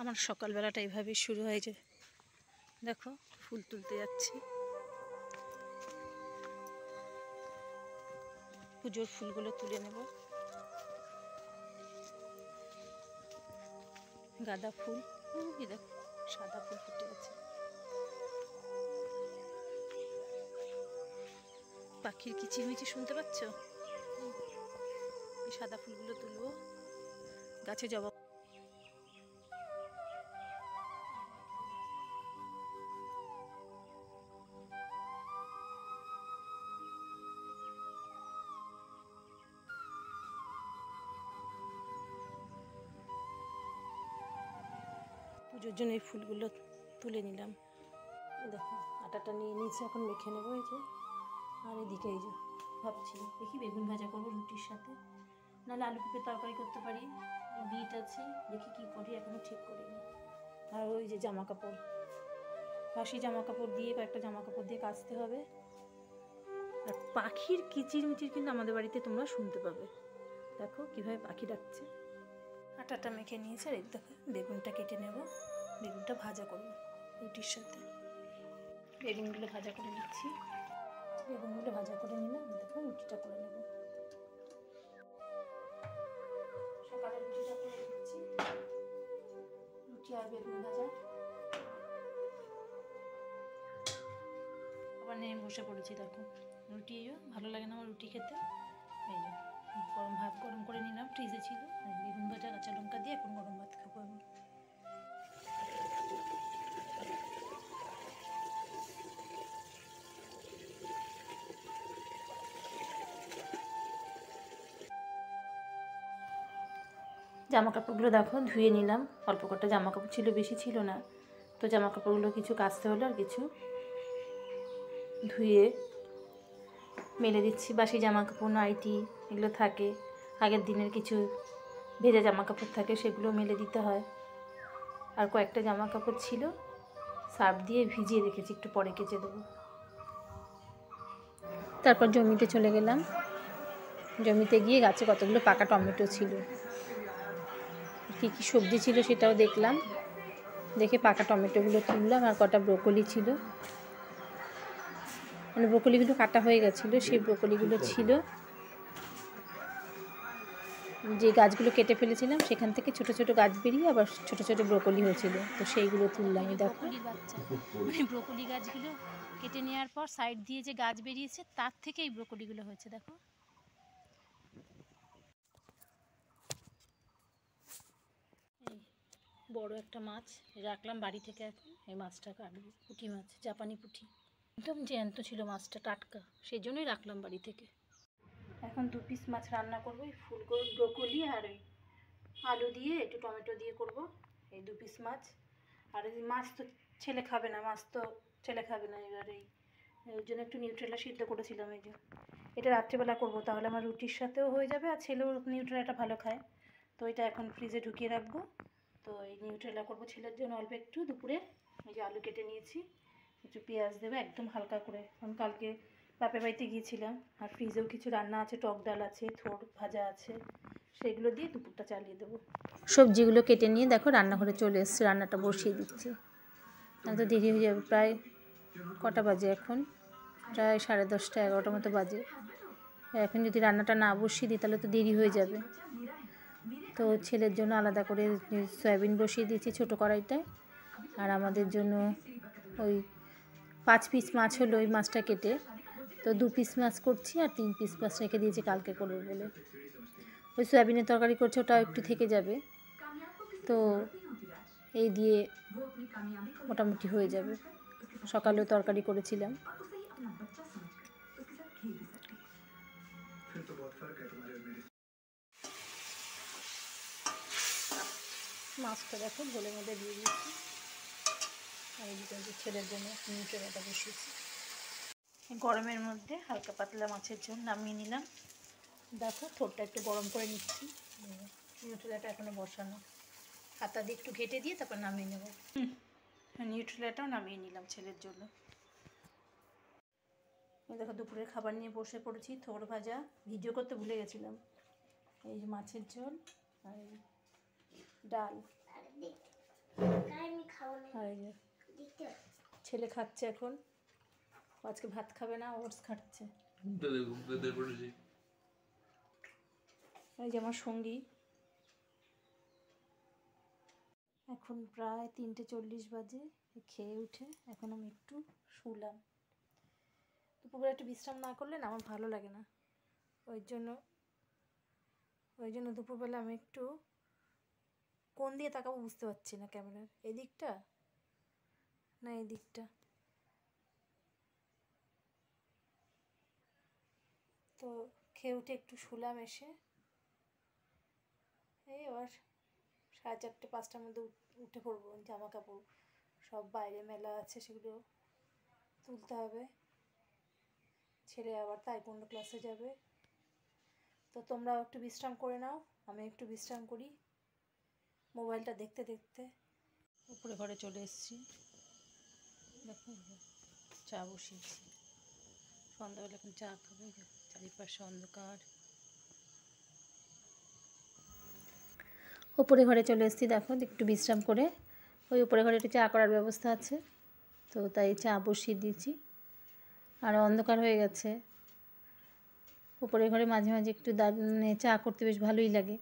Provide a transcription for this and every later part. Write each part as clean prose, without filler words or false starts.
আমার সকালবেলাটা এইভাবেই শুরু হয়েছে। দেখো ফুল তুলতে যাচ্ছি, পুজোর ফুলগুলো তুলে নেব। গাঁদা ফুল, দেখো সাদা ফুল ফুটে আছে। পাখির কিচিরমিচি শুনতে পাচ্ছ? এই সাদা ফুলগুলো তুলবো। গাছে জবা পুজোর জন্য এই ফুলগুলো তুলে নিলাম। দেখো আটাটা নিয়ে নিয়েছি, এখন মেখে নেবো। এই যে আর এদিকে এই যে ভাবছি দেখি বেগুন ভাজা করবো রুটির সাথে, নাহলে আলু পেঁপে তরকারি করতে পারি। বিট আছে, দেখি কি করি, এখনো ঠিক করিনি। আর ওই যে জামা কাপড়, বাসি জামা কাপড় দিয়ে কয়েকটা জামা কাপড় দিয়ে কাচতে হবে। আর পাখির কিচিরমিচির কিন্তু আমাদের বাড়িতে তোমরা শুনতে পাবে। দেখো কিভাবে পাখি ডাকছে। আটাটা মেখে নিয়েছে, আর এই দেখো বেগুনটা কেটে নেব, বেগুনটা ভাজা করবো রুটির সাথে। বেগুনগুলো ভাজা করে নিচ্ছি। বেগুনগুলো ভাজা করে নিলাম, দেখো রুটিটা করে নেব। সকালে রুটিটা করে নিচ্ছি, রুটি আর বেগুন ভাজা। আবার নিয়ে বসে পড়েছি। দেখো রুটি, ভালো লাগে না আমার রুটি খেতে। এই যে গরম ভাত গরম করে নিলাম, ফ্রিজে ছিল। বেগুন ভাজা কাঁচা লঙ্কা দিয়ে এখন গরম ভাত খাবো আমি। জামা কাপড়গুলো দেখো ধুয়ে নিলাম। অল্প কটা জামা কাপড় ছিল, বেশি ছিল না। তো জামা কাপড়গুলো কিছু কাচতে হলো, আর কিছু ধুয়ে মেলে দিচ্ছি। বাসি জামা কাপড়, নাইটি এগুলো থাকে, আগের দিনের কিছু ভেজা জামা কাপড় থাকে, সেগুলো মেলে দিতে হয়। আর কয়েকটা জামা কাপড় ছিল সার্ফ দিয়ে ভিজিয়ে রেখেছি, একটু পরে কেচে দেবো। তারপর জমিতে চলে গেলাম। জমিতে গিয়ে গাছে কতগুলো পাকা টমেটো ছিল, কী কী সবজি ছিল সেটাও দেখলাম। দেখে পাকা টমেটোগুলো তুললাম। আর কটা ব্রোকলি ছিল, মানে ব্রোকলিগুলো কাটা হয়ে গেছিলো, সেই ব্রোকলিগুলো ছিল। যে গাছগুলো কেটে ফেলেছিলাম সেখান থেকে ছোট ছোট গাছ বেরিয়ে আবার ছোট ছোট ব্রোকলি হয়েছিল, তো সেইগুলো তুললাম। দেখো বাচ্চা, মানে ব্রোকলি গাছগুলো কেটে নেওয়ার পর সাইড দিয়ে যে গাছ বেরিয়েছে তার থেকে এই ব্রোকলিগুলো হয়েছে। দেখো এই বড় একটা মাছ রাখলাম বাড়ি থেকে, এখন এই মাছটা কাটবো। পুঁটি মাছ, জাপানি পুঁটি, একদম জ্যান্ত ছিল মাছটা, টাটকা, সেই জন্যই রাখলাম বাড়ি থেকে। এখন 2 পিস মাছ রান্না করবো, এই ফুলকপি ব্রোকলি আর ওই আলু দিয়ে একটু টমেটো দিয়ে করব। এই 2 পিস মাছ। আর এই মাছ তো ছেলে খাবে না, মাছ তো ছেলে খাবে না। এবার ওই জন্য একটু নিউট্রেলা সিদ্ধ করেছিলাম। এই যে এটা রাত্রিবেলা করবো, তাহলে আমার রুটির সাথেও হয়ে যাবে, আর ছেলেও নিউট্রেলাটা ভালো খায়। তো এটা এখন ফ্রিজে ঢুকিয়ে রাখবো। তো এই নিউট্রেলা করবো ছেলের জন্য অল্প একটু। দুপুরে এই যে আলু কেটে নিয়েছি, একটু পেঁয়াজ দেবে একদম হালকা করে, কারণ কালকে বাপের বাড়িতে গিয়েছিলাম। আর ফ্রিজেও কিছু রান্না আছে, টক ডাল আছে, থোড় ভাজা আছে, সেগুলো দিয়ে দুপুরটা চালিয়ে দেবো। সবজিগুলো কেটে নিয়ে দেখো রান্নাঘরে চলে এসেছি, রান্নাটা বসিয়ে দিচ্ছি। তো দেরি হয়ে যাবে, প্রায় কটা বাজে এখন, প্রায় 10:30 11টা মতো বাজে। এখন যদি রান্নাটা না বসিয়ে দিই তাহলে তো দেরি হয়ে যাবে। তো ছেলের জন্য আলাদা করে সয়াবিন বসিয়ে দিয়েছি ছোটো কড়াইটায়। আর আমাদের জন্য ওই 5 পিস মাছ হলো, ওই মাছটা কেটে তো 2 পিস মাছ করছি, আর 3 পিস মাছ রেখে দিয়েছি কালকে করবো বলে। ওই সয়াবিনের তরকারি করছে, ওটাও একটু থেকে যাবে, তো এই দিয়ে মোটামুটি হয়ে যাবে। সকালেও তরকারি করেছিলাম। মাছটা দেখো ঝোলের মধ্যে দিয়ে দিয়েছি, আর এই ছেলের জন্য নিউট্রেলাটা বসিয়েছি। গরমের মধ্যে হালকা পাতলা মাছের ঝোল নামিয়ে নিলাম। দেখো থোড়টা একটু গরম করে নিচ্ছি, নিউট্রেলাটা এখনো বসানো, হাতা দিয়ে একটু ঘেটে দিয়ে তারপর নামিয়ে নেব। নিউট্রেলাটাও নামিয়ে নিলাম ছেলের জন্য। দেখো দুপুরের খাবার নিয়ে বসে পড়েছি। থোড় ভাজা ভিডিও করতে ভুলে গেছিলাম। এই যে মাছের ঝোল আর ডাল, আর এই যে ছেলে খাচ্ছে এখন, আজকে ভাত খাবে না, ওটস খাচ্ছে। এই যে আমার সঙ্গী, এখন প্রায় 3:40 বাজে, খেয়ে উঠে এখন আমি একটু শুলাম। দুপুরবেলা একটু বিশ্রাম না করলে না আমার ভালো লাগে না, ওই জন্য দুপুরবেলা আমি একটু কোন দিয়ে তাকাবো বুঝতে পারছি না, ক্যামেরার এদিকটা না এদিকটা। তো খেয়ে উঠে একটু শুলাম, এসে এই আবার 4:30-5টার মধ্যে উঠে পড়বো। জামা কাপড় সব বাইরে মেলা আছে, সেগুলো তুলতে হবে। ছেলে আবার তাইকোন্ডো ক্লাসে যাবে। তো তোমরাও একটু বিশ্রাম করে নাও, আমি একটু বিশ্রাম করি মোবাইলটা দেখতে দেখতে। উপরে ঘরে চলে এসেছি, দেখো চা বসিয়েছি, সন্ধ্যাবেলা এখন চা খাবো। চারিপাশে অন্ধকার। উপরে ঘরে চলে এসেছি, দেখো একটু বিশ্রাম করে। ওই উপরে ঘরে একটু চা করার ব্যবস্থা আছে, তো তাই চা বসিয়ে দিয়েছি। আর অন্ধকার হয়ে গেছে। উপরে ঘরে মাঝে মাঝে একটু চা করতে বেশ ভালোই লাগে,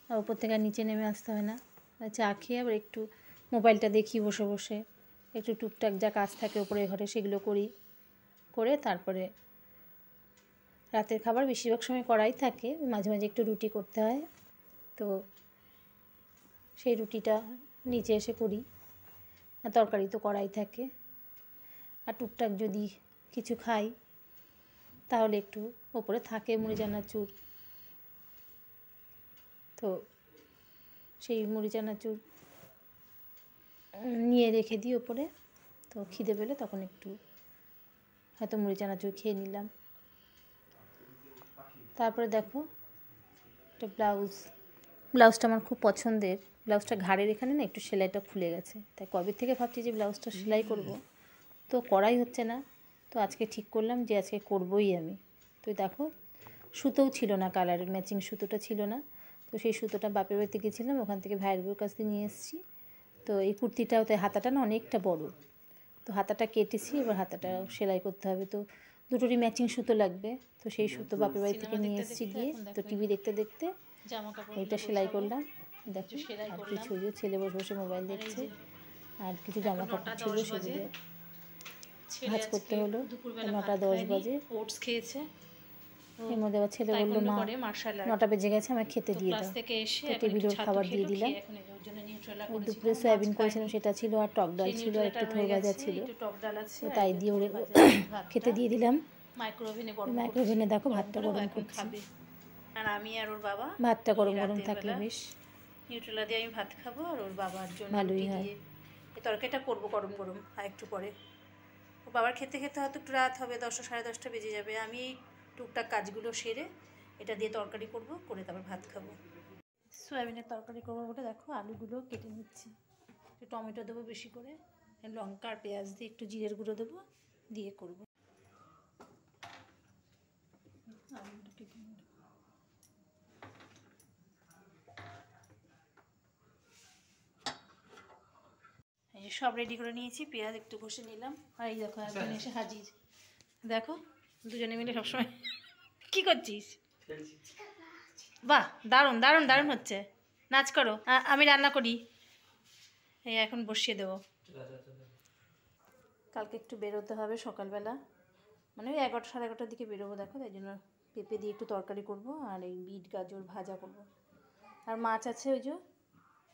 আর উপর থেকে নিচে নেমে আসতে হয় না। চা খেয়ে আবার একটু মোবাইলটা দেখি বসে বসে, একটু টুকটাক যা কাজ থাকে উপরে ঘরে সেগুলো করি, করে তারপরে রাতের খাবার বেশিরভাগ সময় করাই থাকে, মাঝে মাঝে একটু রুটি করতে হয়, তো সেই রুটিটা নিচে এসে করি। আর তরকারি তো করাই থাকে। আর টুকটাক যদি কিছু খাই তাহলে একটু ওপরে থাকে মুড়ি চানাচুর, তো সেই মুড়ি চানাচুর নিয়ে রেখে দিই ওপরে। তো খিদে পেলে তখন একটু হয়তো মুড়ি চানাচুর খেয়ে নিলাম। তারপরে দেখো একটা ব্লাউজটা আমার খুব পছন্দের। ব্লাউজটা ঘাড়ের এখানে না একটু সেলাইটা খুলে গেছে, তাই কবে থেকে ভাবছি যে ব্লাউজটা সেলাই করব, তো করাই হচ্ছে না। তো আজকে ঠিক করলাম যে আজকে করবই আমি। তো দেখো সুতোও ছিল না, কালারের ম্যাচিং সুতোটা ছিল না, তো সেই সুতোটা বাপের বাড়িতে গেছিলাম, ওখান থেকে ভাইয়ের বউর কাছ থেকে নিয়ে এসেছি। তো এই কুর্তিটাও তাই হাতাটা না অনেকটা বড়, তো হাতাটা কেটেছি, এবার হাতাটা সেলাই করতে হবে। তো দুটোরই ম্যাচিং সুতো লাগবে, তো সেই সুতো বাপের বাড়ি থেকে নিয়ে এসেছি গিয়ে। তো টিভি দেখতে দেখতে এইটা সেলাই করলাম। দেখো আর কিছু যে ছেলে বসে বসে মোবাইল দেখছে, আর কিছু জামা কাপড় ছিল সেগুলো ভাঁজ করতে হলো। 9:10 বাজে, ওটস খেয়েছে। এর মধ্যে আবার ছেলে বললো মা 9টা বেজে গেছে, আমায় খেতে দিয়ে দাও। তো টেবিলের খাবার দিয়ে দিলাম। ওই দুপুরে সয়াবিন করেছিলাম সেটা ছিল, আর টক ডাল ছিল, আর একটু থোর ভাজা ছিল, তো তাই দিয়ে ওরে খেতে দিয়ে দিলাম। মাইক্রোওভেনে দেখো ভাতটা গরম করছি, আর আমি আর ওর বাবা ভাতটা গরম গরম থাকলে বেশ নিউট্রেলা দিয়ে আমি ভাত খাবো, আর ওর বাবার জন্য ভালোই হয়। এই তরকারিটা করবো গরম গরম, আর একটু পরে ওর বাবার খেতে খেতে হয়তো একটু রাত হবে, 10টা 10:30 বেজে যাবে। আমি টুকটাক কাজগুলো সেরে এটা দিয়ে তরকারি করব, করে তারপর ভাত খাবো। সয়াবিনের তরকারি করবো বলে দেখো আলুগুলো কেটে নিচ্ছি, একটু টমেটো দেবো বেশি করে, লঙ্কা আর পেঁয়াজ দিয়ে একটু জিরের গুঁড়ো দেবো, দিয়ে করবো। সব রেডি করে নিয়েছি, পেঁয়াজ একটু ঘষে নিলাম, আর এই দেখো একজন এসে হাজির। দেখো দুজনে মিলে সবসময় কি করছিস? বাহ, দারুণ দারুণ দারুণ হচ্ছে, নাচ করো, আমি রান্না করি। এই এখন বসিয়ে দেবো। কালকে একটু বেরোতে হবে সকালবেলা, মানে ওই 11টা 11:30 দিকে বেরোবো। দেখো তাই জন্য পেঁপে দিয়ে একটু তরকারি করব, আর এই বিট গাজর ভাজা করব, আর মাছ আছে ওই যে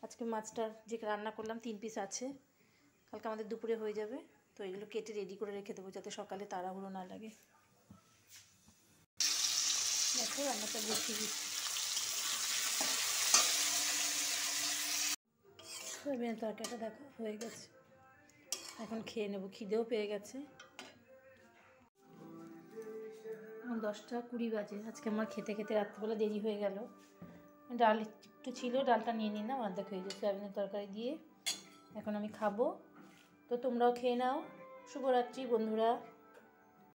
আজকে মাছটা যে রান্না করলাম 3 পিস আছে, কালকে আমাদের দুপুরে হয়ে যাবে। তো এগুলো কেটে রেডি করে রেখে দেবো যাতে সকালে তাড়াহুড়ো না লাগে। দেখো রান্নাটা বসিয়ে দিচ্ছি। সয়াবিনের তরকারিটা দেখো হয়ে গেছে, এখন খেয়ে নেবো, খিদেও পেয়ে গেছে। এখন 10:20 বাজে। আজকে আমার খেতে খেতে রাত্রিবেলা দেরি হয়ে গেল। ডাল একটু ছিল, ডালটা নিয়ে নিলাম, অর্ধেক হয়ে গেছে সয়াবিনের তরকারি দিয়ে। এখন আমি খাবো, তো তোমরাও খেয়ে নাও। শুভরাত্রি বন্ধুরা।